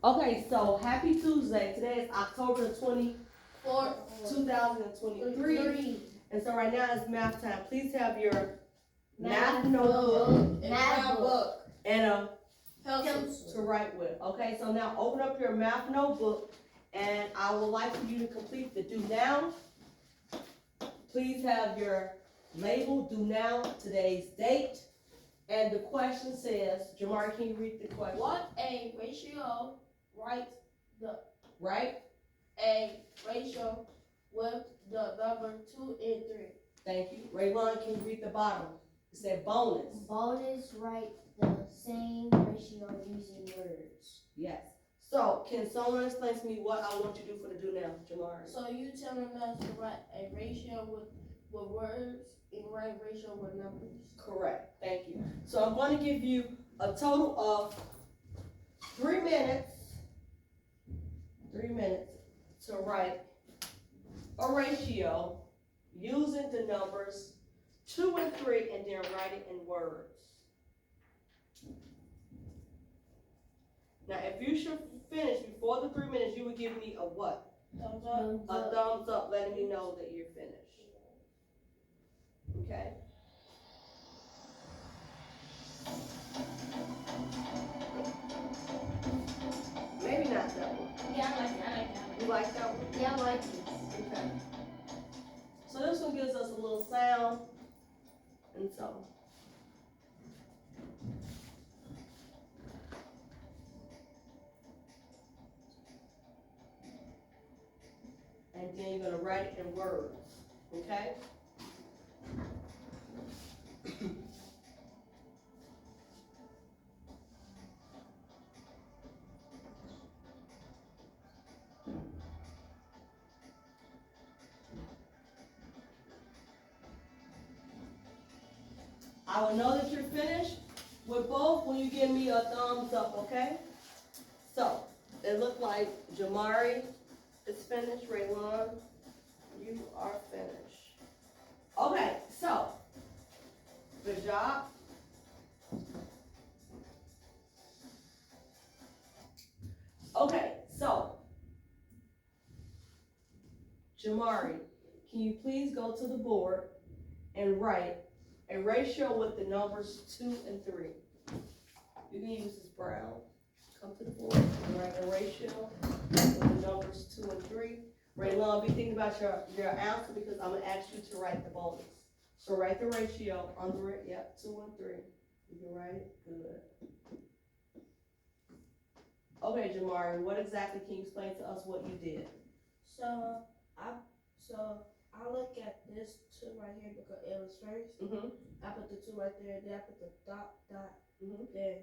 Okay, so happy Tuesday. Today is October the 24th, 2023. And so right now it's math time. Please have your math notebook and a pencil to write with. Okay, so now open up your math notebook and I would like for you to complete the do now. Please have your label do now, today's date. And the question says, Jamari, can you read the question? What a ratio write the Right? a ratio with the number 2 and 3. Thank you. Raylon, can you read the bottom? It said bonus. Bonus write the same ratio using words. Yes. So, can someone explain to me what I want you to do for the do now, Jamari? So you telling us to write a ratio with words and write ratio with numbers. Correct. Thank you. So I'm going to give you a total of 3 minutes. 3 minutes to write a ratio using the numbers 2 and 3 and then write it in words. Now, if you should finish before the 3 minutes, you would give me a what? Thumbs up. A thumbs up letting me know that you're finished. Okay? Maybe not that one. Yeah, I like that. You like that one? Yeah, I like this. Okay. So this one gives us a little sound, and so. And then you're gonna write it in words, okay? I will know that you're finished with both when you give me a thumbs up, okay? So, it looked like Jamari is finished. Raylon, you are finished. Okay, so, good job. Okay, so, Jamari, can you please go to the board and write a ratio with the numbers 2 and 3. You can use this brown. Come to the board and write a ratio with the numbers 2 and 3. Raylon, be thinking about your answer because I'm gonna ask you to write the bonus. So write the ratio under it. Yep, 2 and 3. You can write it. Good. Okay, Jamari, what exactly can you explain to us what you did? So I look at this 2 right here because it was first. Mm-hmm. I put the 2 right there, then I put the dot, Mm-hmm. then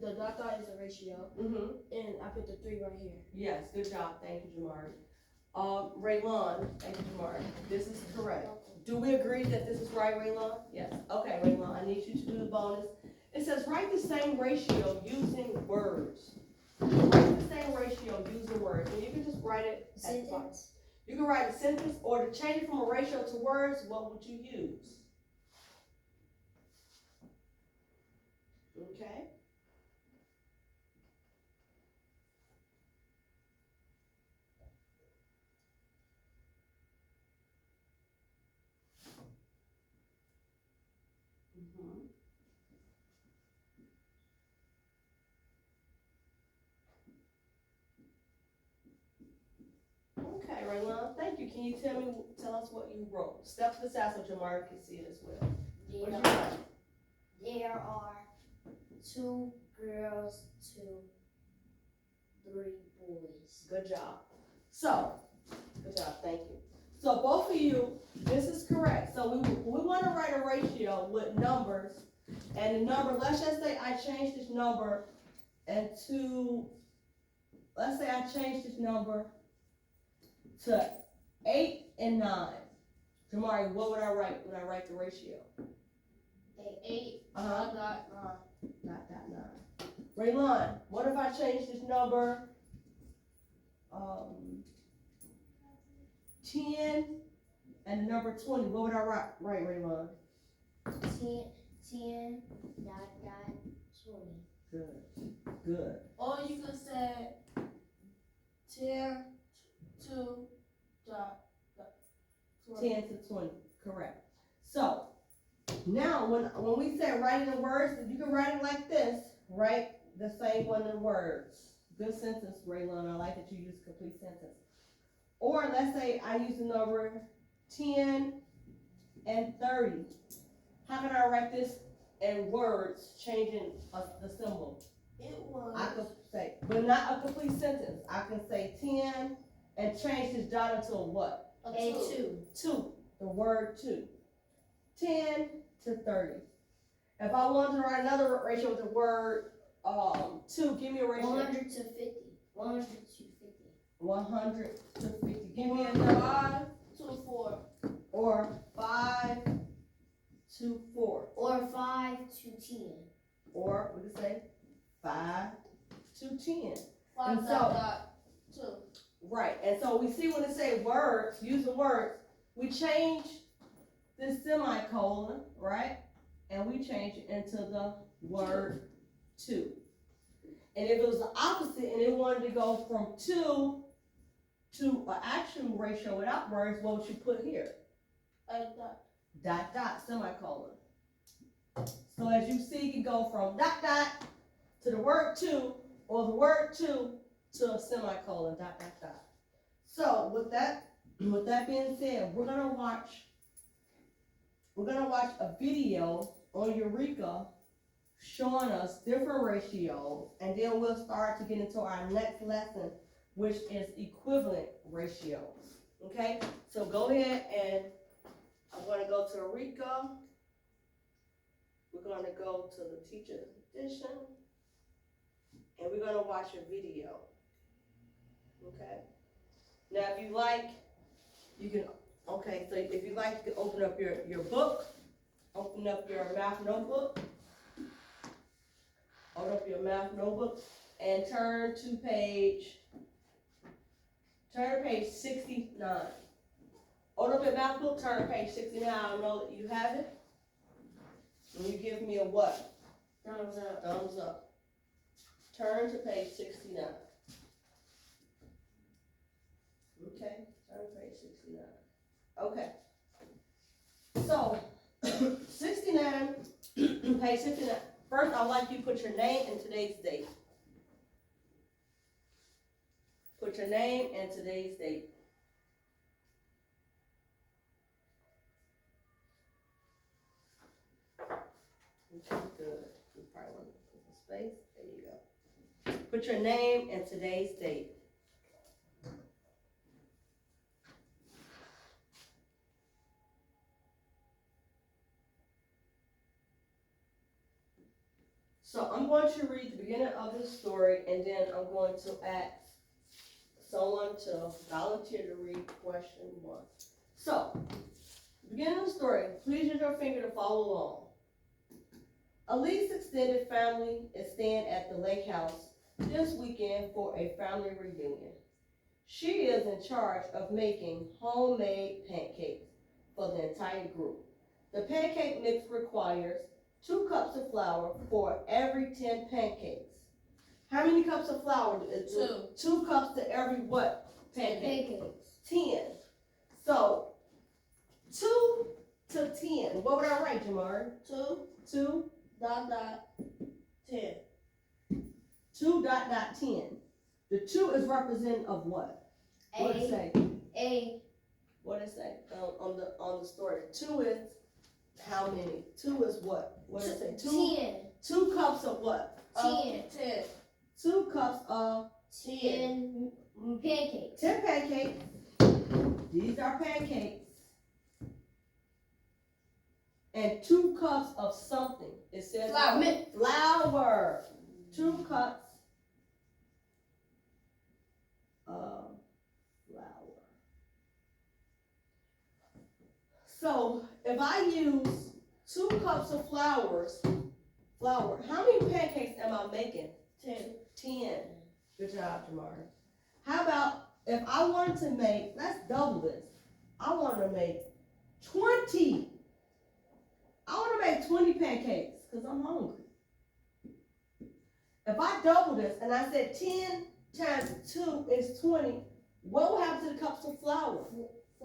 the dot is a ratio, Mm-hmm. and I put the 3 right here. Yes, good job. Thank you, Jamari. Raylon, thank you, Jamari. This is correct. Do we agree that this is right, Raylon? Yes. Okay, Raylon, I need you to do the bonus. It says write the same ratio using words. Write the same ratio using words. And you can just write it at the bottom. Sentence. You can write a sentence, or to change it from a ratio to words, what would you use? Okay. Mhm. Okay, Raylon, thank you. Can you tell us what you wrote? Step to the side so Jamari can see it as well. What did you write? There are 2 girls, 3 boys. Good job. So, good job, thank you. So both of you, this is correct. So we want to write a ratio with numbers, and the number, let's just say I changed this number let's say I changed this number to 8 and 9. Jamari, what would I write when I write the ratio? 8, Uh-huh. dot, Dot, dot, 9. Raylon, what if I change this number 10 and the number 20? What would I write, Raylon? 10, dot, 20. Good. Good. Or you can say 10 to the 10 to 20. Correct. So now when we say writing the words, you can write it like this. Write the same one in words. Good sentence, Raylan. I like that you use complete sentence. Or let's say I use the number 10 and 30. How can I write this in words, changing the symbol? it was I could say, but not a complete sentence. I can say 10 and change this dot into a what? a A 2. 2. The word 2. 10 to 30. If I wanted to write another ratio with the word 2, give me a ratio. 100 to 50. 100 to 50. 100 to 50. Give me another. 5 to 4. Or 5 to 4. Or 5 to 10. Or we could say 5 to 10. 5 And dot 2. Right. And so we see when it say words, use the words, we change this semicolon, right? And we change it into the word 2. And if it was the opposite and it wanted to go from 2 to an actual ratio without words, what would you put here? Like that. Dot, dot, semicolon. So as you see, you can go from dot, dot to the word 2 or the word 2 to a semicolon, dot, dot, dot. So with that being said, we're gonna watch a video on Eureka showing us different ratios, and then we'll start to get into our next lesson, which is equivalent ratios. Okay, so go ahead and I'm gonna go to Eureka. We're gonna go to the teacher's edition, and we're gonna watch a video. Okay. Now, if you like, you can. Okay, so if you like, you can open up your book, open up your math notebook, open up your math notebook, and turn to page 69. Open up your math book, turn to page 69. I know that you have it. And you give me a what? Thumbs up. Thumbs up. Turn to page 69. Okay, turn to page 69. Okay. So, 69, page 69. First, I'd like you to put your name and today's date. Put your name and today's date. Okay, good. You probably want to put some space. There you go. Put your name and today's date. So I'm going to read the beginning of the story, and then I'm going to ask someone to volunteer to read question 1. So, beginning of the story, please use your finger to follow along. Elite's extended family is staying at the lake house this weekend for a family reunion. She is in charge of making homemade pancakes for the entire group. The pancake mix requires 2 cups of flour for every 10 pancakes. How many cups of flour? 2. 2 cups to every what? Pancake. Pancakes. 10. So, 2 to 10. What would I write, Jamar? 2 dot 10. 2 dot 10. The 2 is representative of what? What it say? What it say on the story? 2 is how many? 2 is what? What it say? 10. 2 cups of what? 10. 10. 2 cups of 10 pancakes. 10 pancakes. These are pancakes. And 2 cups of something. It says Flour. Flour. 2 cups of flour. So if I use 2 cups of flour, how many pancakes am I making? 10. 10. Good job, Jamar. How about if I wanted to make, let's double this. I want to make 20. I want to make 20 pancakes because I'm hungry. If I double this and I said 10 times 2 is 20, what will happen to the cups of flour?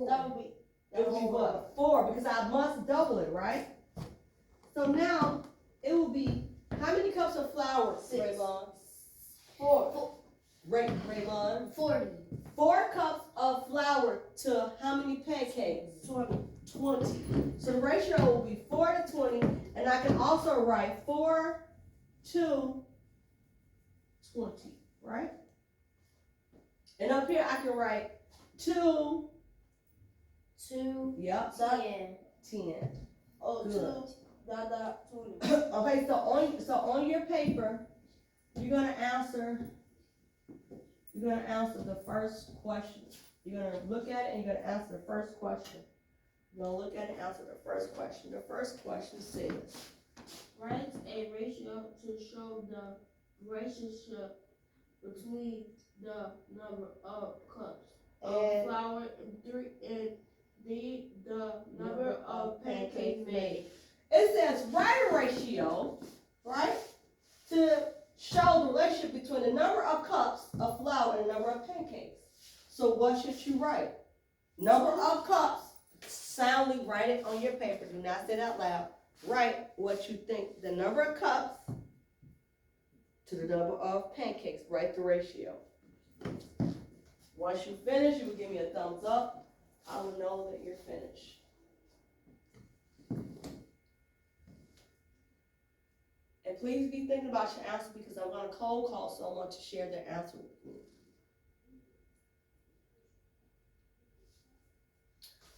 That would be. It would be what? 4, because I must double it, right? So now, it will be, how many cups of flour, 6. Raylon? 4. Raylon? 40. 4 cups of flour to how many pancakes? 20. 20. So the ratio will be 4 to 20, and I can also write 4 to 20, right? And up here I can write 2, 2. yep, 10. 10. Oh, Good. 2. Dot 20. Okay, so on your paper, you're gonna answer the first question. You're gonna look at it and you're gonna answer the first question. You're gonna look at it and answer the first question. The first question says, Write a ratio to show the relationship between the number of cups of And- flour and the number of pancakes made. it says write a ratio, right, to show the relationship between the number of cups of flour and the number of pancakes. So what should you write? Number of cups. Soundly write it on your paper. Do not say it out loud. Write what you think the number of cups to the number of pancakes. Write the ratio. Once you finish, you will give me a thumbs up. I will know that you're finished. And please be thinking about your answer because I'm going to cold call someone to share their answer with me.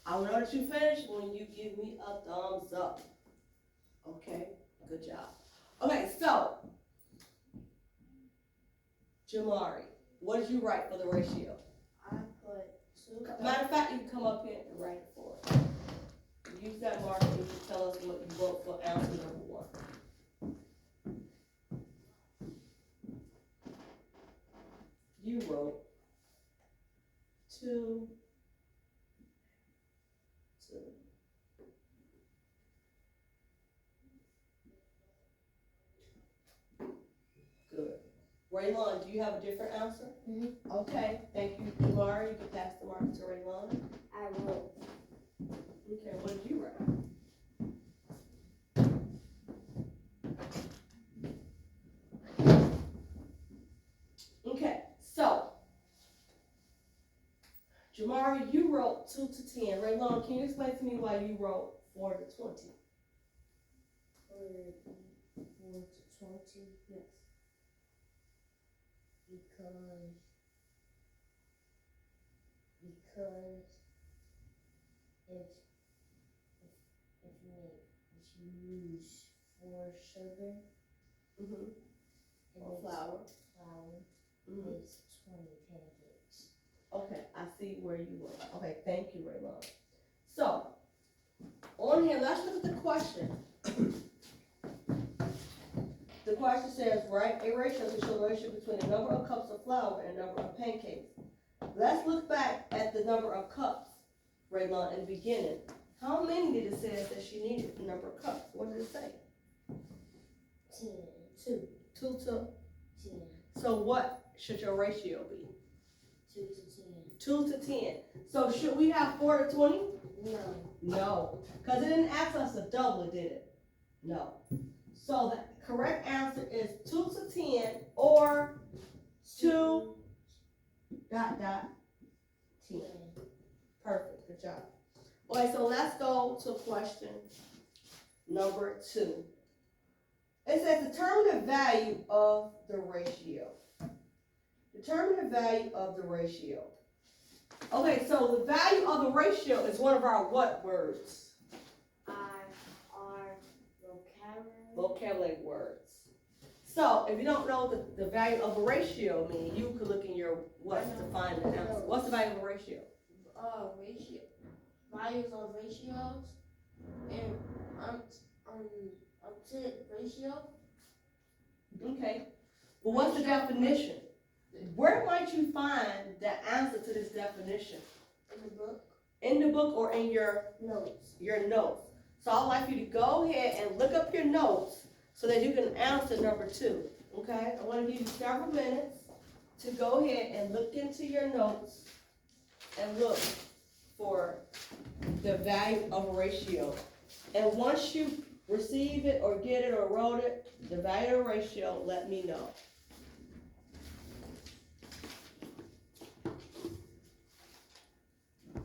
I will know that you finished when you give me a thumbs up. Okay, good job. Okay, so, Jamari, what did you write for the ratio? I put 2. Matter of fact, you can come up here and write it for us. Use that marker and you can tell us what you wrote for answer number 1. You wrote 2. Good. Raylon, do you have a different answer? Mhm. Okay, thank you, Jamari. You can pass the marker to Raylon. I wrote Okay, what did you write? Okay, so Jamari, you wrote 2 to 10. Raylon, can you explain to me why you wrote 4 to 20? 4 to 20. Yes. Because if you use 4 sugar Mm-hmm. and Or it's flour. Mm-hmm. it's 20 pancakes. Okay, I see where you were. Okay, thank you, Raylon. So, on here, let's look at the question. The question says, write a ratio to show the ratio between the number of cups of flour and the number of pancakes. Let's look back at the number of cups, Raylon, in the beginning. How many did it say that she needed the number of cups? What did it say? 10. 2. 2 to. 10. So what should your ratio be? 2 to 10. 2 to 10. So should we have 4 to 20? No. No, because it didn't ask us to double it, did it? No. So the correct answer is 2 to 10 or 2 dot 10. Perfect, good job. Okay, so let's go to question number 2. It says determine the value of the ratio. Determine the value of the ratio. Okay, so the value of the ratio is one of our what words? Vocabulary words. So if you don't know what the value of a ratio means, you could look in your what to find the answer. What's the value of a ratio? Ratio. Values of ratios and ratio. Okay. But what's the definition? Where might you find the answer to this definition? In the book. In the book or in your Notes. notes. So I'd like you to go ahead and look up your notes so that you can answer number 2. okay? I wanna give you several minutes to go ahead and look into your notes and look for the value of a ratio. And once you receive it or get it or wrote it, the value of a ratio, let me know.